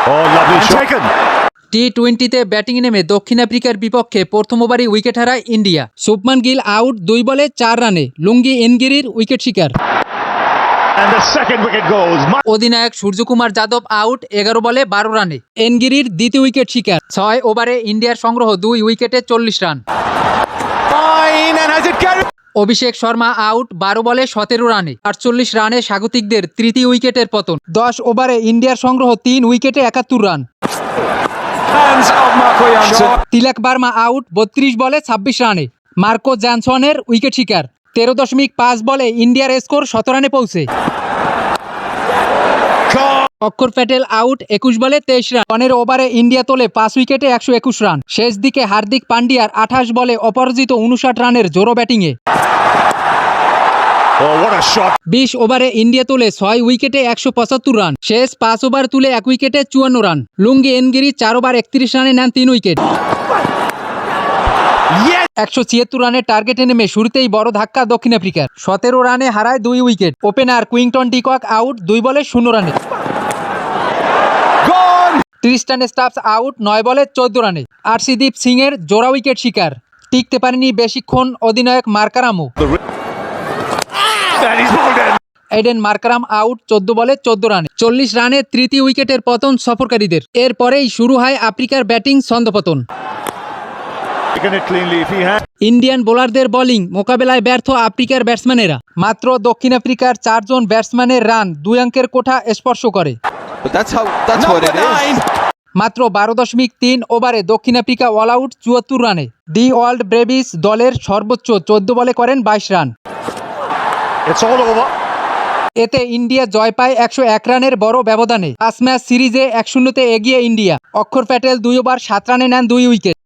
Oh, lovely shot. Taken. টি-20তে ব্যাটিংয়ে নেমে দক্ষিণ আফ্রিকার বিপক্ষে প্রথম ওভারেই উইকেট হারায় ইন্ডিয়া। শুভমান গিল আউট 2 বলে 4 রানে, লুঙ্গি এনগিরির উইকেট শিকার। And the second wicket goes. অধিনায়ক সূর্যকুমার যাদব আউট 11 বলে 12 রানে, এনগিরির দ্বিতীয় উইকেট শিকার। 6 ওভারে ইন্ডিয়ার সংগ্রহ 2 উইকেটে 40 run. Fine, and has it carried? Abhishek Sharma out 12 বলে 17 রানে, 48 রানে স্বাগতিকদের তৃতীয় উইকেটের পতন। 10 ওভারে ইন্ডিয়ার সংগ্রহ 3 উইকেটে 71 run. Hands of Marco Jansen. Tilak Burma out 32 বলে 26 রানে, মার্কো জ্যানসনের উইকেট শিকার। 13.5 বলে ইন্ডিয়ার স্কোর 17 রানে পৌঁছে। অক্ষর প্যাটেল আউট 21 বলে 23 রান। 15 ওভারে ইন্ডিয়া তোলে 5 উইকেটে 121 রান। শেষ দিকে হার্দিক পান্ডিয়ার 28 বলে অপরাজিত 59 রানের জোরো ব্যাটিংয়ে। Oh, what a shot. 20 ওভারে ইন্ডিয়া তোলে 6 উইকেটে 175 রান। শেষ 5 ওভার তুলে 1 উইকেটে 54 রান। লুঙ্গি এনগিরি 4 ওভার 31 রানে নেন 3 উইকেট। 176 রানের টার্গেটে নেমে শুরুতেই বড় ধাক্কা দক্ষিণ আফ্রিকার। 17 রানে হারায় 2 wicket. Opener Quinton de Kock out 2 বলে 0 রানে। Gone. ট্রিস্টান স্টাফস আউট 9 বলে 14 রানে। আরশদীপ সিং এর জোড়া উইকেট শিকার। টিকতে পারেনি বেশিক্ষণ অধিনায়ক মার্কারামও। And he's bowled in. Aiden Markram out 14 বলে 14 রানে। 40 রানে তৃতীয় উইকেটের পতন সফরকারীদের। এরপরেই শুরু হয় আফ্রিকার ব্যাটিং ছন্দপতন। Taken it cleanly if he had. Indian বোলারদের বোলিং মোকাবেলায় ব্যর্থ আফ্রিকার ব্যাটসম্যানেরা। মাত্র দক্ষিণ আফ্রিকার 4 জন ব্যাটসম্যানের রান 2 অঙ্কের কোঠা স্পর্শ করে। But that's what it is. মাত্র 12.3 ওভারে দক্ষিণ আফ্রিকা অল আউট 74 রানে। ডি ওয়ার্ল্ড ব্রেভিস দলের সর্বোচ্চ 14 বলে করেন 22 রান। It's all over. এতে ইন্ডিয়া জয় পায় 101 রানের বড় ব্যবধানে। 5 ম্যাচ সিরিজে 1-0 এগিয়ে ইন্ডিয়া। অক্ষর প্যাটেল 2 ওভার 7 রানে নেন 2 উইকেট।